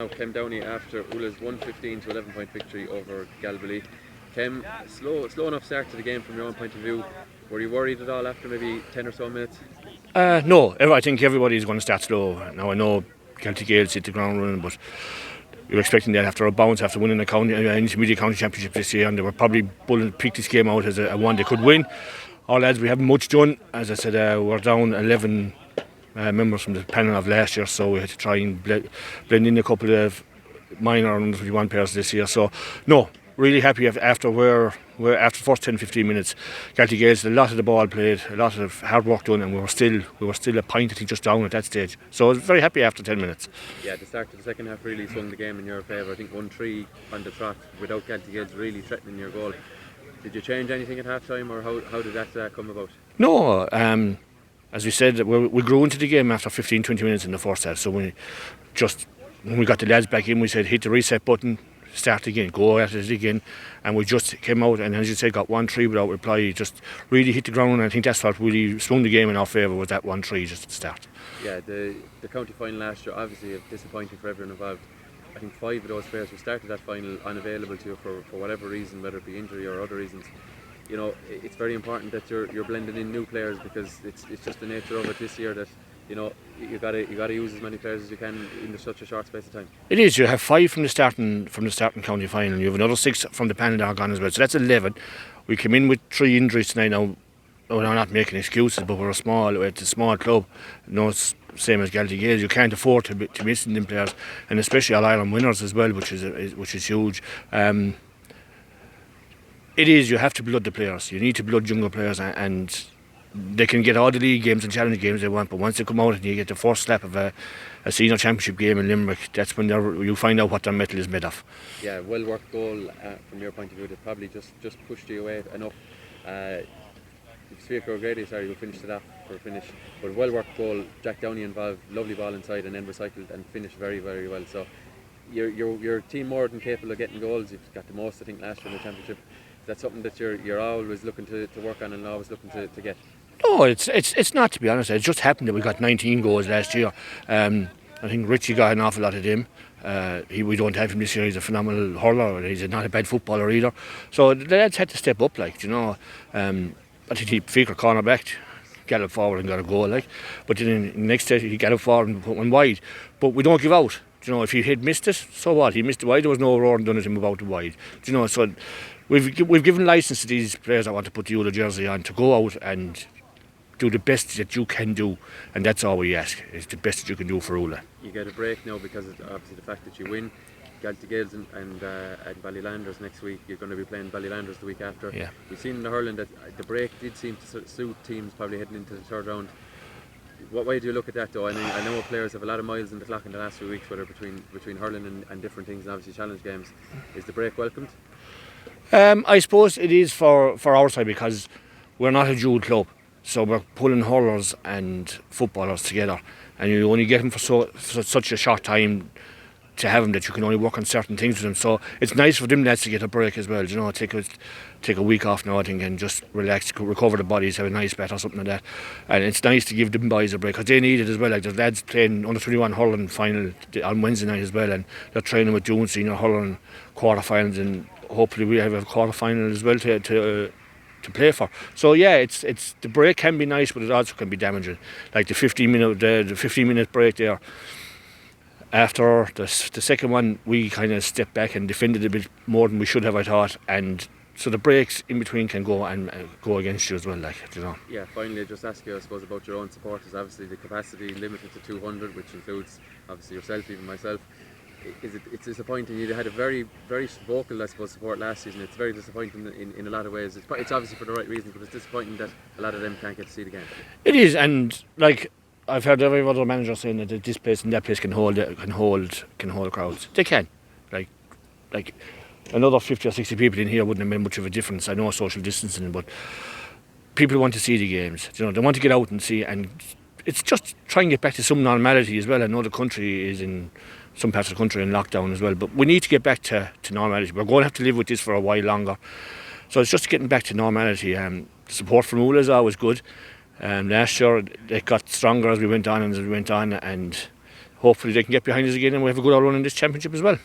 Now Kem Downey after Oola's 115 to 11 point victory over Galtee. Kem, slow enough start to the game from your own point of view. Were you worried at all after maybe 10 or so minutes? No, I think everybody's going to start slow. Now I know Galtee Gaels hit the ground running, but you're expecting that after a bounce, after winning the intermediate county championship this year, and they were probably picked this game out as a one they could win. Our lads, we haven't much done. As I said, we're down 11 members from the panel of last year, so we had to try and blend in a couple of minor under 21 players this year. So no, really happy after we're after the first 10-15 minutes. Galtee Gaels, a lot of the ball played, a lot of hard work done, and we were still a point I think just down at that stage. So I was very happy after 10 minutes. Yeah, the start of the second half really swung the game in your favour. I think 1-3 on the trot without Galtee Gaels really threatening your goal. Did you change anything at half time, or how did that come about? No, as we said, we grew into the game after 15-20 minutes in the first half. So when we got the lads back in, we said hit the reset button, start again, go at it again, and we just came out and, as you said, got 1-3 without reply. Just really hit the ground, and I think that's what really swung the game in our favour, was that 1-3 just at the start. Yeah, the county final last year obviously disappointing for everyone involved. I think 5 of those players who started that final unavailable to you for whatever reason, whether it be injury or other reasons. You know, it's very important that you're blending in new players, because it's just the nature of it this year that, you know, you got to use as many players as you can in such a short space of time. It is. You have 5 from the starting county final. You have another 6 from the panel that are gone as well. So that's 11. We came in with 3 injuries tonight. Now, we're not making excuses, but it's a small club. No, it's same as Galtee Gaels. You can't afford to miss them players, and especially All Ireland winners as well, which is huge. It is. You have to blood the players. You need to blood younger players, and they can get all the league games and challenge games they want, but once they come out and you get the first slap of a senior championship game in Limerick, that's when you find out what their mettle is made of. Yeah, well worked goal from your point of view. That probably just pushed you away enough. Oola GAA will finish it off for a finish, but well worked goal. Jack Downey involved, lovely ball inside, and then recycled and finished very, very well. So your team more than capable of getting goals. You've got the most, I think, last year in the championship. That's something that you're always looking to work on and always looking to get. No, it's not, to be honest. It just happened that we got 19 goals last year. I think Richie got an awful lot of them. We don't have him this year. He's a phenomenal hurler. He's not a bad footballer either. So the lads had to step up, like, you know. I think he figured corner back, galloped forward and got a goal, like. But then in the next stage he galloped forward and put one wide. But we don't give out. You know, if he had missed it, so what? He missed it wide. There was no roaring done at him about the wide. You know, so we've given licence to these players that want to put the Oola jersey on to go out and do the best that you can do, and that's all we ask. It's the best that you can do for Oola. You get a break now because of obviously the fact that you win. Galtee Gaels and Ballylanders next week. You're going to be playing Ballylanders the week after. Yeah. We've seen in the hurling that the break did seem to suit teams probably heading into the third round. What way do you look at that, though? I mean, I know players have a lot of miles in the clock in the last few weeks, whether between hurling and different things, and obviously challenge games. Is the break welcomed? I suppose it is for our side, because we're not a dual club, so we're pulling hurlers and footballers together, and you only get them for such a short time to have them, that you can only work on certain things with them. So it's nice for them lads to get a break as well. You know, take a week off now, I think, and just relax, recover the bodies, have a nice bath or something like that. And it's nice to give them boys a break, because they need it as well. Like, the lads playing under 21 hurling final on Wednesday night as well, and they're training with June senior hurling quarterfinals, and hopefully we have a quarter final as well to play for. So yeah, it's the break can be nice, but it also can be damaging. Like the 15-minute break there. After the second one, we kind of stepped back and defended a bit more than we should have, I thought, and so the breaks in between can go and go against you as well, like, you know. Yeah, finally, I just ask you, I suppose, about your own supporters. Obviously, the capacity limited to 200, which includes obviously yourself, even myself. It's disappointing. You had a very, very vocal, I suppose, support last season. It's very disappointing in a lot of ways. It's obviously for the right reasons, but it's disappointing that a lot of them can't get to see the game. It is, and like, I've heard every other manager saying that this place and that place can hold crowds. They can. Like another 50 or 60 people in here wouldn't have made much of a difference. I know social distancing, but people want to see the games. You know, they want to get out and see, and it's just try and get back to some normality as well. I know the country is in some parts of the country in lockdown as well, but we need to get back to normality. We're going to have to live with this for a while longer, so it's just getting back to normality. Support from Oola is always good. Last year it got stronger as we went on, and hopefully they can get behind us again and we have a good all run in this championship as well.